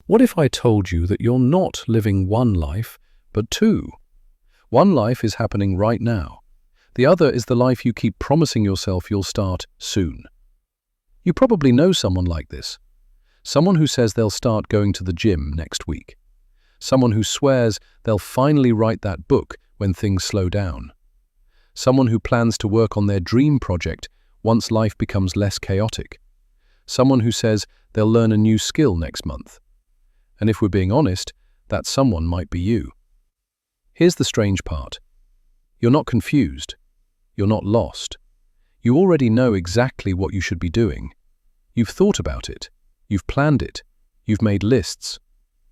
What if I told you that you're not living one life, but two? One life is happening right now. The other is the life you keep promising yourself you'll start soon. You probably know someone like this. Someone who says they'll start going to the gym next week. Someone who swears they'll finally write that book when things slow down. Someone who plans to work on their dream project once life becomes less chaotic. Someone who says they'll learn a new skill next month. And if we're being honest, that someone might be you. Here's the strange part. You're not confused. You're not lost. You already know exactly what you should be doing. You've thought about it. You've planned it. You've made lists.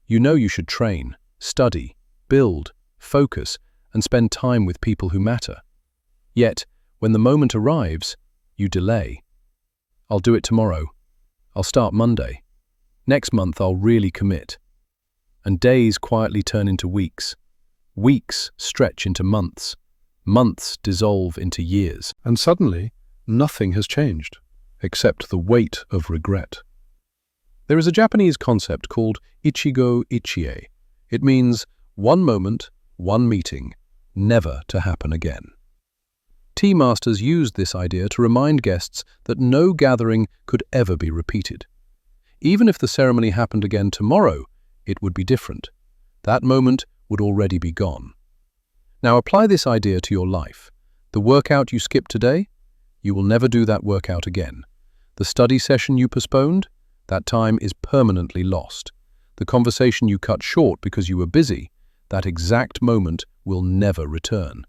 You know you should train, study, build, focus, and spend time with people who matter. Yet, when the moment arrives, you delay. I'll do it tomorrow. I'll start Monday. Next month I'll really commit. And days quietly turn into weeks. Weeks stretch into months. Months dissolve into years. And suddenly, nothing has changed, except the weight of regret. There is a Japanese concept called Ichigo Ichie. It means one moment, one meeting, never to happen again. Tea masters used this idea to remind guests that no gathering could ever be repeated. Even if the ceremony happened again tomorrow, it would be different. That moment would already be gone. Now apply this idea to your life. The workout you skipped today, you will never do that workout again. The study session you postponed, that time is permanently lost. The conversation you cut short because you were busy, that exact moment will never return.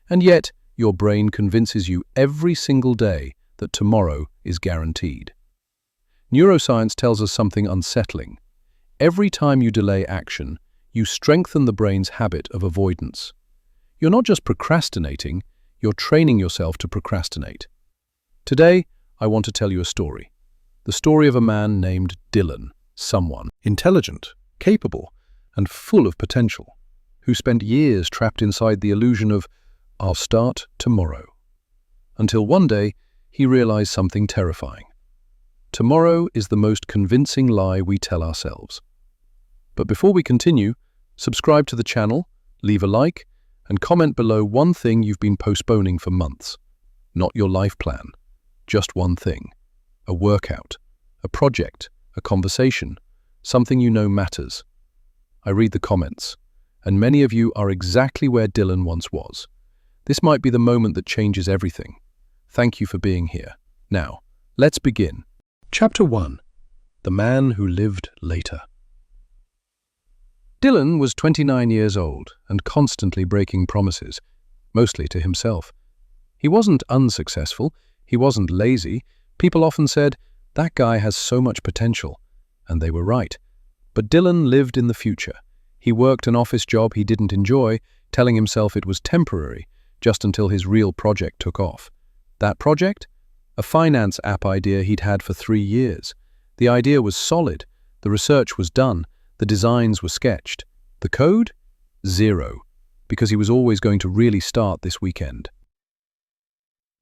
And yet, your brain convinces you every single day that tomorrow is guaranteed. Neuroscience tells us something unsettling. Every time you delay action, you strengthen the brain's habit of avoidance. You're not just procrastinating, you're training yourself to procrastinate. Today, I want to tell you a story. The story of a man named Dylan, someone intelligent, capable, and full of potential, who spent years trapped inside the illusion of, "I'll start tomorrow." Until one day, he realized something terrifying. Tomorrow is the most convincing lie we tell ourselves. But before we continue, subscribe to the channel, leave a like, and comment below one thing you've been postponing for months. Not your life plan, just one thing. A workout, a project, a conversation, something you know matters. I read the comments, and many of you are exactly where Dylan once was. This might be the moment that changes everything. Thank you for being here. Now, let's begin. Chapter 1. The Man Who Lived Later. Dylan was 29 years old and constantly breaking promises, mostly to himself. He wasn't unsuccessful, he wasn't lazy. People often said, "That guy has so much potential," and they were right. But Dylan lived in the future. He worked an office job he didn't enjoy, telling himself it was temporary, just until his real project took off. That project? A finance app idea he'd had for 3 years. The idea was solid, the research was done, the designs were sketched. The code? Zero, because he was always going to really start this weekend.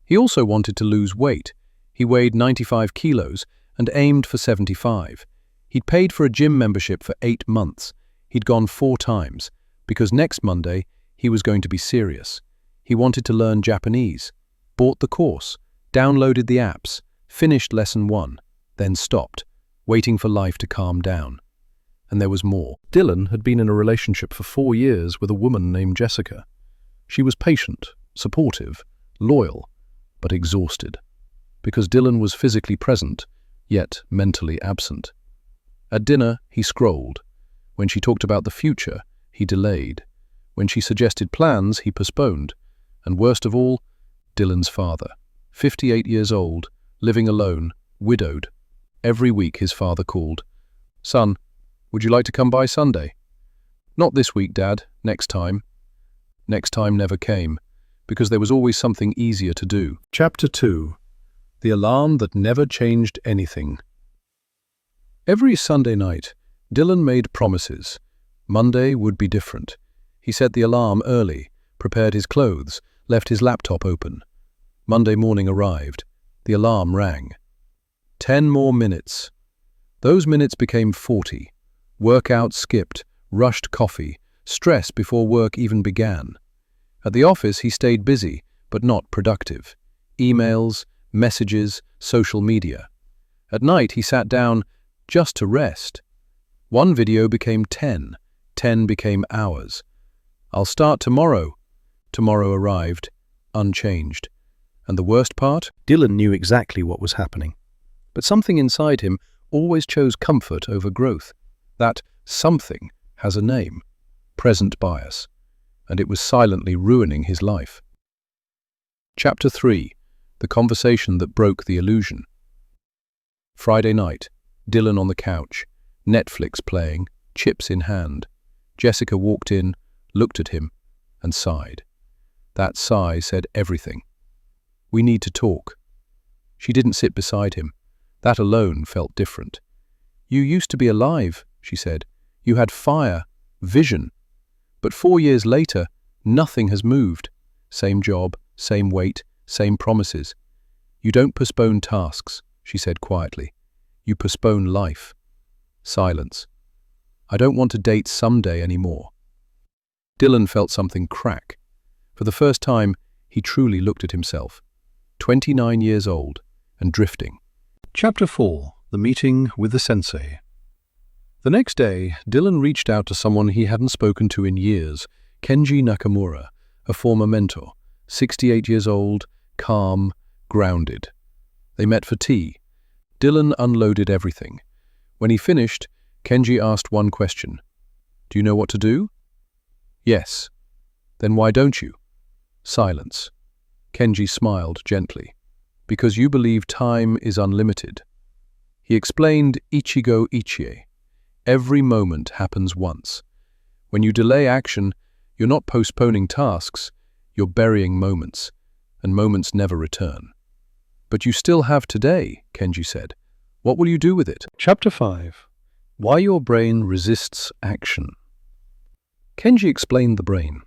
He also wanted to lose weight. He weighed 95 kilos and aimed for 75. He'd paid for a gym membership for 8 months. He'd gone 4 times, because next Monday he was going to be serious. He wanted to learn Japanese, bought the course, downloaded the apps, finished lesson 1, then stopped, waiting for life to calm down. And there was more. Dylan had been in a relationship for 4 years with a woman named Jessica. She was patient, supportive, loyal, but exhausted, because Dylan was physically present, yet mentally absent. At dinner, he scrolled. When she talked about the future, he delayed. When she suggested plans, he postponed. And worst of all, Dylan's father, 58 years old, living alone, widowed. Every week his father called. "Son, would you like to come by Sunday?" "Not this week, Dad. Next time." Next time never came, because there was always something easier to do. Chapter 2. The Alarm That Never Changed Anything. Every Sunday night, Dylan made promises. Monday would be different. He set the alarm early, prepared his clothes, left his laptop open. Monday morning arrived. The alarm rang. 10 more minutes. Those minutes became 40. Workout skipped, rushed coffee, stress before work even began. At the office, he stayed busy, but not productive. Emails, messages, social media. At night, he sat down just to rest. One video became 10, 10 became hours. I'll start tomorrow. Tomorrow arrived, unchanged. And the worst part? Dylan knew exactly what was happening. But something inside him always chose comfort over growth. That something has a name, present bias, and it was silently ruining his life. Chapter 3. The conversation that broke the illusion. Friday night, Dylan on the couch, Netflix playing, chips in hand. Jessica walked in, looked at him, and sighed. That sigh said everything. "We need to talk." She didn't sit beside him. That alone felt different. "You used to be alive," she said. "You had fire, vision. But 4 years later, nothing has moved. Same job, same weight, same promises. You don't postpone tasks," she said quietly. "You postpone life." Silence. "I don't want to date someday anymore." Dylan felt something crack. For the first time, he truly looked at himself. 29 years old and drifting. Chapter 4. The meeting with the sensei. The next day, Dylan reached out to someone he hadn't spoken to in years, Kenji Nakamura, a former mentor, 68 years old, calm, grounded. They met for tea. Dylan unloaded everything. When he finished, Kenji asked one question. "Do you know what to do?" "Yes." "Then why don't you?" Silence. Kenji smiled gently. "Because you believe time is unlimited." He explained Ichigo Ichie. Every moment happens once. When you delay action, you're not postponing tasks, you're burying moments, and moments never return. "But you still have today," Kenji said. "What will you do with it?" Chapter 5. Why your brain resists action. Kenji explained the brain.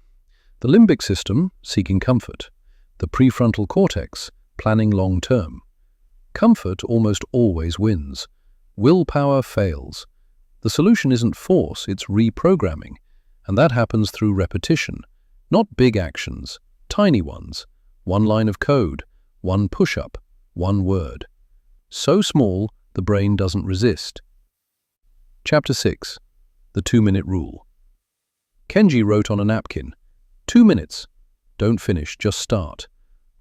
The limbic system, seeking comfort. The prefrontal cortex, planning long-term. Comfort almost always wins. Willpower fails. The solution isn't force, it's reprogramming. And that happens through repetition. Not big actions, tiny ones. One line of code, one push-up, one word. So small, the brain doesn't resist. Chapter 6. The 2-minute rule. Kenji wrote on a napkin, 2 minutes. Don't finish, just start.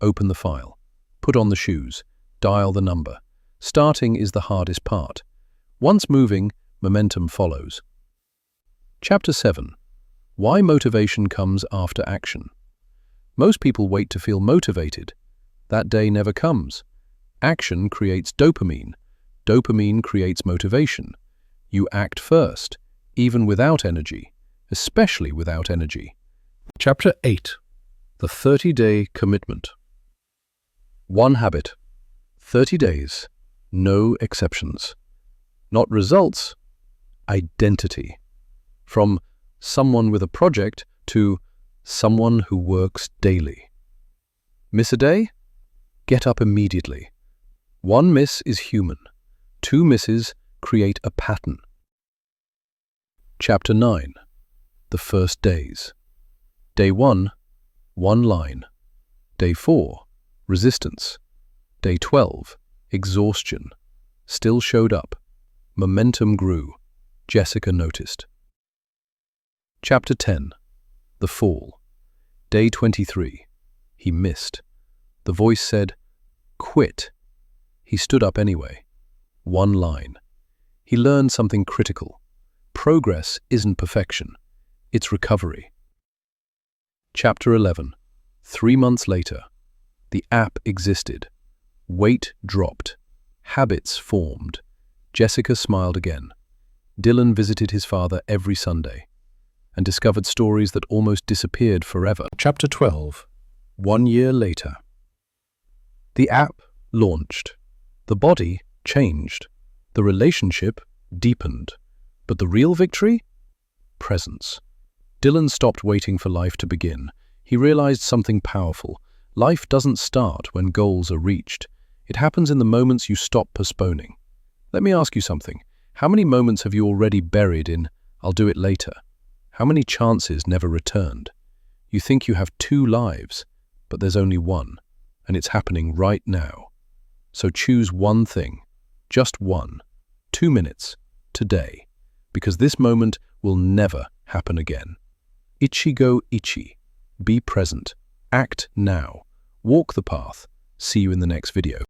Open the file. Put on the shoes. Dial the number. Starting is the hardest part. Once moving, momentum follows. Chapter 7. Why motivation comes after action. Most people wait to feel motivated. That day never comes. Action creates dopamine. Dopamine creates motivation. You act first, even without energy, especially without energy. Chapter 8. The 30-day commitment. One habit. 30 days. No exceptions. Not results. Identity. From someone with a project to someone who works daily. Miss a day? Get up immediately. One miss is human. 2 misses create a pattern. Chapter 9. The first days. Day 1, 1 line. Day 4, resistance. Day 12, exhaustion. Still showed up. Momentum grew. Jessica noticed. Chapter 10. The fall. Day 23. He missed. The voice said, "Quit." He stood up anyway. 1 line. He learned something critical. Progress isn't perfection. It's recovery. Chapter 11. 3 months later. The app existed. Weight dropped. Habits formed. Jessica smiled again. Dylan visited his father every Sunday and discovered stories that almost disappeared forever. Chapter 12. 1 year later. The app launched. The body changed. The relationship deepened. But the real victory? Presence. Dylan stopped waiting for life to begin. He realized something powerful. Life doesn't start when goals are reached. It happens in the moments you stop postponing. Let me ask you something. How many moments have you already buried in, "I'll do it later"? How many chances never returned? You think you have 2 lives, but there's only one, and it's happening right now. So choose one thing, just one, 2 minutes, today, because this moment will never happen again. Ichigo Ichie. Be present. Act now. Walk the path. See you in the next video.